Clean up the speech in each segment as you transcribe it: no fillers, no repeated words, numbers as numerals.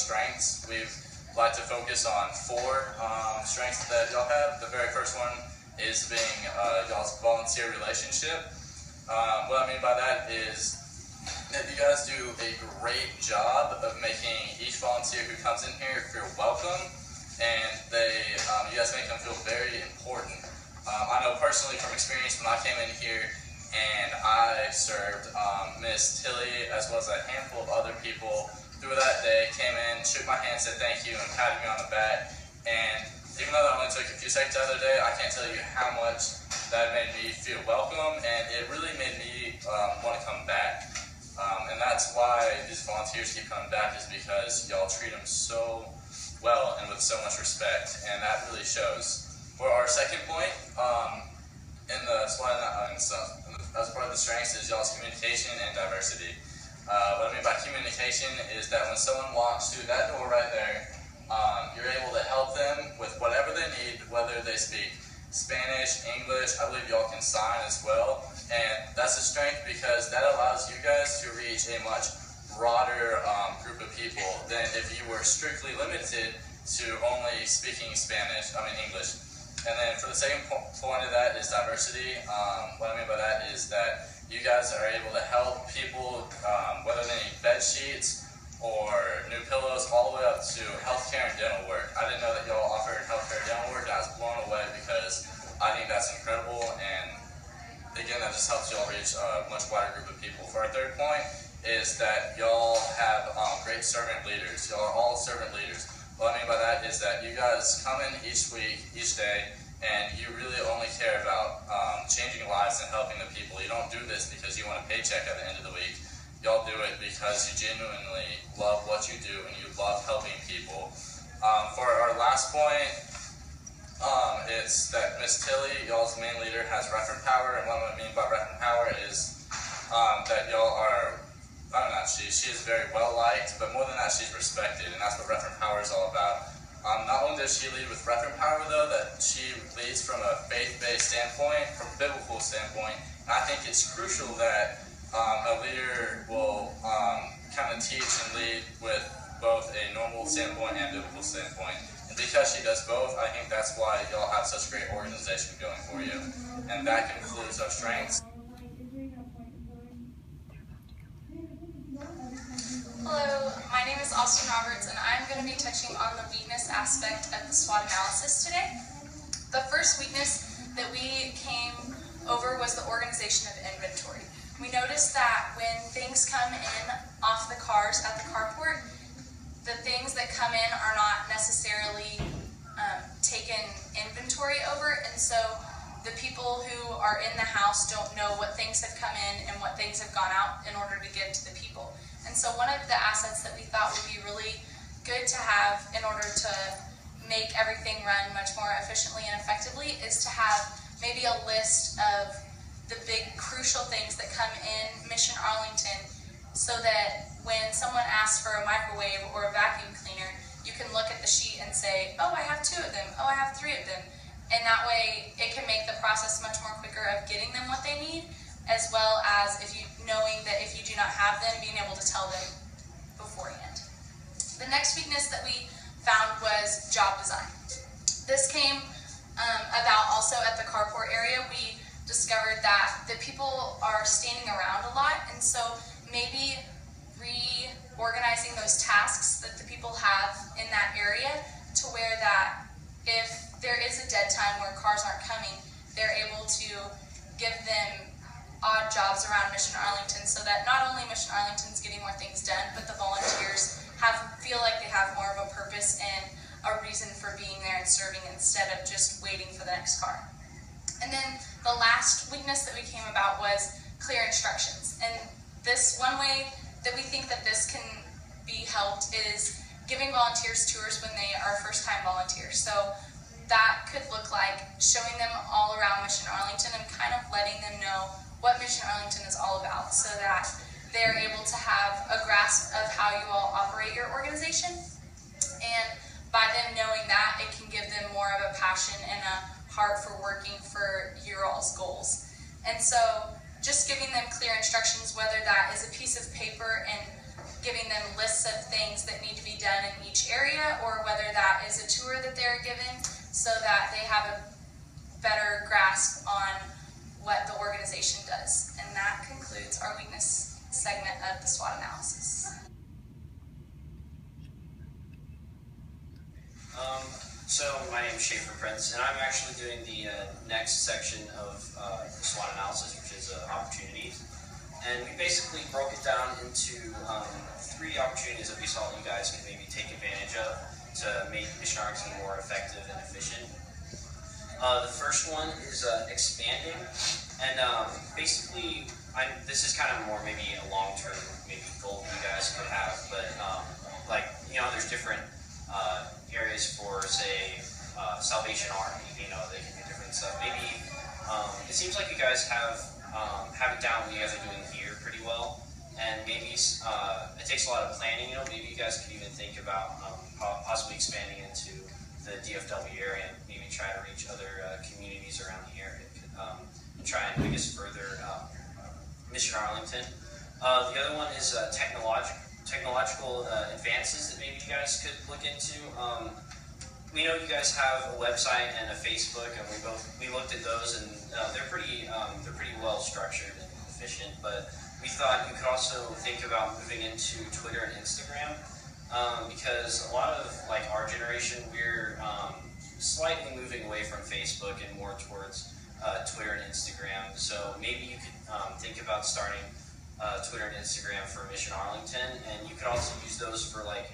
strengths, we've like to focus on 4 strengths that y'all have. The very first one is being y'all's volunteer relationship. What I mean by that is that you guys do a great job of making each volunteer who comes in here feel welcome, and you guys make them feel very important. I know personally from experience when I came in here and I served Miss Tilly as well as a handful of other people through that day, came in, shook my hand, said thank you, and patted me on the back. And even though that only took a few seconds the other day, I can't tell you how much that made me feel welcome, and it really made me want to come back. And that's why these volunteers keep coming back, is because y'all treat them so well and with so much respect, and that really shows. For our second point, in the SWOT, as part of the strengths, is y'all's communication and diversity. What I mean by communication is that when someone walks through that door right there, you're able to help them with whatever they need, whether they speak Spanish, English. I believe y'all can sign as well, and that's a strength because that allows you guys to reach a much broader group of people than if you were strictly limited to only speaking English. And then for the second point of that is diversity. What I mean by that is that you guys are able to help people, whether they need bed sheets or new pillows, all the way up to healthcare and dental work. I didn't know that y'all offered healthcare and dental work, and I was blown away because I think that's incredible, and again, that just helps y'all reach a much wider group of people. For our third point is that y'all have great servant leaders. Y'all are all servant leaders. What I mean by that is that you guys come in each week, each day, and you really only care about changing lives and helping the people. You don't do this because you want a paycheck at the end of the week. Y'all do it because you genuinely love what you do and you love helping people. For our last point, it's that Miss Tilly, y'all's main leader, has referent power, and what I mean by referent power is that y'all are, she is very well liked, but more than that, she's respected, and that's what referent power is all about. Not only does she lead with referent power, though, that she leads from a faith-based standpoint, from a biblical standpoint, and I think it's crucial that a leader will kind of teach and lead with both a normal standpoint and biblical standpoint. And because she does both, I think that's why y'all have such a great organization going for you. And that concludes our strengths. Hello, my name is Austin Roberts, and I'm going to be touching on the weakness aspect of the SWOT analysis today. The first weakness that we came over was the organization of inventory. We noticed that when things come in off the cars at the carport, the things that come in are not necessarily taken inventory over, and so the people who are in the house don't know what things have come in and what things have gone out in order to give to the people. And so one of the assets that we thought would be really good to have in order to make everything run much more efficiently and effectively is to have maybe a list of the big crucial things that come in Mission Arlington, so that when someone asks for a microwave or a vacuum cleaner, you can look at the sheet and say, oh, I have 2 of them, oh, I have 3 of them. And that way it can make the process much more quicker of getting them what they need, as well as knowing that if you do not have them, being able to tell them beforehand. The next weakness that we found was job design. This came about also at the carport area. We discovered that the people are standing around a lot, and so maybe reorganizing those tasks that the people have in that area to where that if there is a dead time where cars aren't coming, they're able to give them odd jobs around Mission Arlington, so that not only Mission Arlington's getting more things done, but the volunteers feel like they have more of a purpose and a reason for being there and serving instead of just waiting for the next car. And then the last weakness that we came about was clear instructions. And this one way that we think that this can be helped is giving volunteers tours when they are first-time volunteers. So that could look like showing them all around Mission Arlington and kind of letting them know what Mission Arlington is all about, so that they're able to have a grasp of how you all operate your organization. And by them knowing that, it can give them more of a passion and a heart for working for your all's goals. And so just giving them clear instructions, whether that is a piece of paper and giving them lists of things that need to be done in each area, or whether that is a tour that they're given, so that they have a better grasp on what the organization does. And that concludes our weakness segment of the SWOT analysis. So my name is Schaefer Prince, and I'm actually doing the next section of the SWOT analysis, which is opportunities. And we basically broke it down into 3 opportunities that we saw you guys can maybe take advantage of to make Mission Arlington more effective and efficient. The first one is expanding, and basically, this is kind of more maybe a long-term maybe goal you guys could have, but like, you know, there's different areas for, say, Salvation Army, you know, they can do different stuff. Maybe it seems like you guys have it down what you guys are doing here pretty well, and maybe it takes a lot of planning, you know, maybe you guys could even think about possibly expanding into the DFW area, and maybe try to reach other communities around the area, and try and, I guess, further Mission Arlington. The other one is technological advances that maybe you guys could look into. We know you guys have a website and a Facebook, and we looked at those, and they're pretty well structured and efficient. But we thought you could also think about moving into Twitter and Instagram, because a lot of like our generation, we're slightly moving away from Facebook and more towards Twitter and Instagram. So maybe you could think about starting Twitter and Instagram for Mission Arlington, and you could also use those for like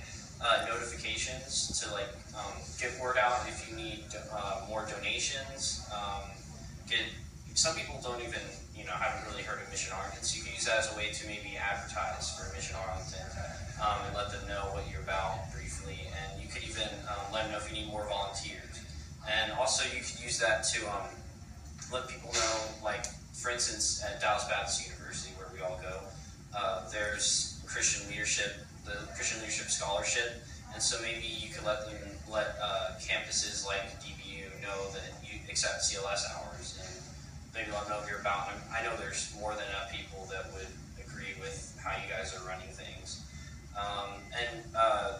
notifications to like get word out if you need more donations. Some people don't even, you know, haven't really heard of Mission Arlington, so you can use that as a way to maybe advertise for Mission Arlington and let them know what you're about briefly, and you could even let them know if you need more volunteers. And also you could use that to let people know, like, for instance, at Dallas Baptist University, where we all go, there's Christian Leadership, the Christian Leadership Scholarship, and so maybe you could let campuses like DBU know that you accept CLS hours, and maybe let them know what you're about. And I know there's more than enough people that would agree with how you guys are running things.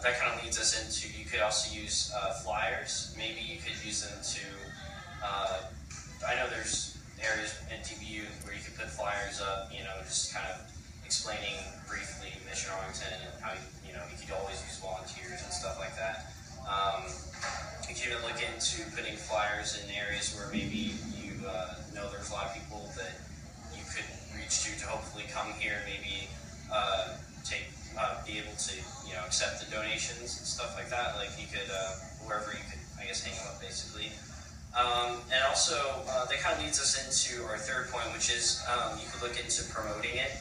That kind of leads us into, you could also use flyers. Maybe you could use them to, I know there's areas in DBU where you could put flyers up, you know, just kind of explaining briefly Mission Arlington and how, you know, you could always use volunteers and stuff like that. You could even look into putting flyers in areas where maybe you know there's a lot of people that you could reach to hopefully come here, maybe be able to, you know, accept the donations and stuff like that. Like you could, wherever you could, I guess, hang them up basically. And also, that kind of leads us into our third point, which is you could look into promoting it,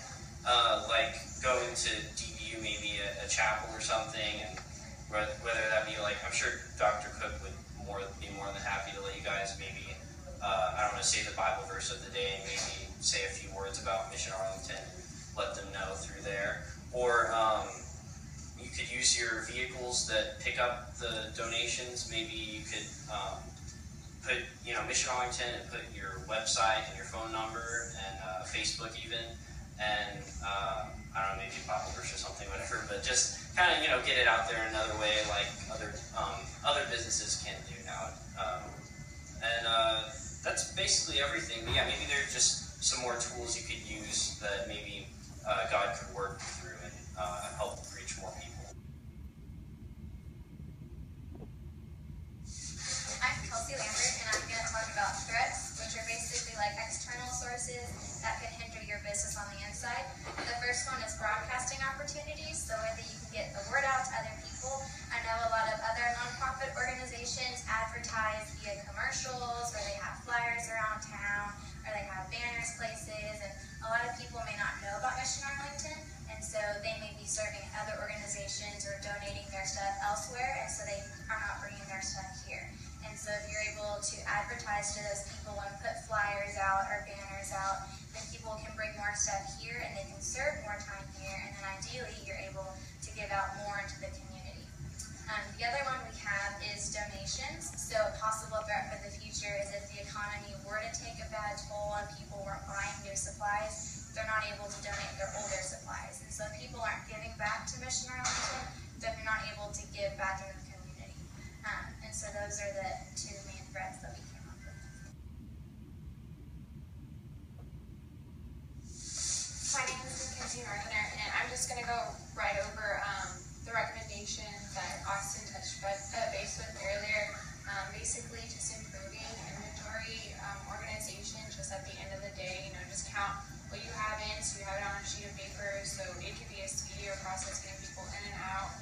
like going to DBU, maybe a chapel or something, and whether that be like, I'm sure Dr. Cook would be more than happy to let you guys maybe, I don't know, say the Bible verse of the day, maybe say a few words about Mission Arlington, let them know through there. Or you could use your vehicles that pick up the donations. Maybe you could put, you know, Mission Arlington and put your website and your phone number and Facebook even, and I don't know, maybe a Bible verse or something, whatever. But just kind of, you know, get it out there another way, like other businesses can do now. That's basically everything. But yeah, maybe there's just some more tools you could use that maybe God could work through and help reach more people. I'm Kelsey Lambert, and I'm going to talk about threats, which are basically like external sources that can hinder your business on the inside. The first one is broadcasting opportunities, so whether you can get the word out to other people. I know a lot of other nonprofit organizations advertise via commercials, or they have flyers around town, or they have banners places, and a lot of people may not know about Mission Arlington, and so they may be serving other organizations or donating their stuff elsewhere, and so they are not bringing their stuff here. And so if you're able to advertise to those people and put flyers out or banners out, then people can bring more stuff here and they can serve more time here, and then ideally you're able to give out more into the community. The other one we have is donations. So a possible threat for the future is if the economy were to take a bad toll and people weren't buying new supplies, they're not able to donate their older supplies. And so people aren't giving back to so those are the two main threats that we came up with. My name is Mackenzie Martiner, and I'm just going to go right over the recommendations that Austin touched base with earlier. Basically, just improving inventory organization. Just at the end of the day, just count what you have in, so you have it on a sheet of paper. So it could be a speedier process getting people in and out.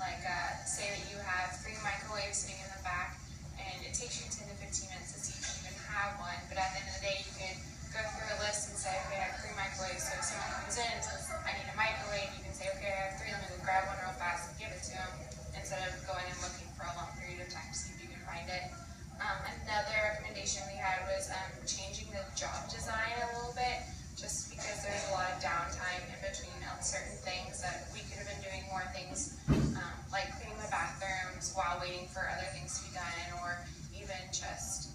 Like, say that you have 3 microwaves sitting in the back, and it takes you 10 to 15 minutes to see if you even have one. But at the end of the day, you could go through a list and say, okay, I have 3 microwaves. So if someone comes in and says, I need a microwave, you can say, okay, I have 3, let me go grab one real fast and give it to them, instead of going and looking for a long period of time to see if you can find it. Another recommendation we had was changing the job design a little bit, just because there's a lot of downtime in between certain things that we could have been doing more things, like cleaning the bathrooms while waiting for other things to be done, or even just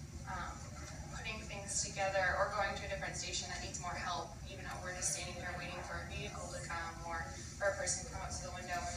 putting things together, or going to a different station that needs more help, even though we're just standing there waiting for a vehicle to come, or for a person to come up to the window when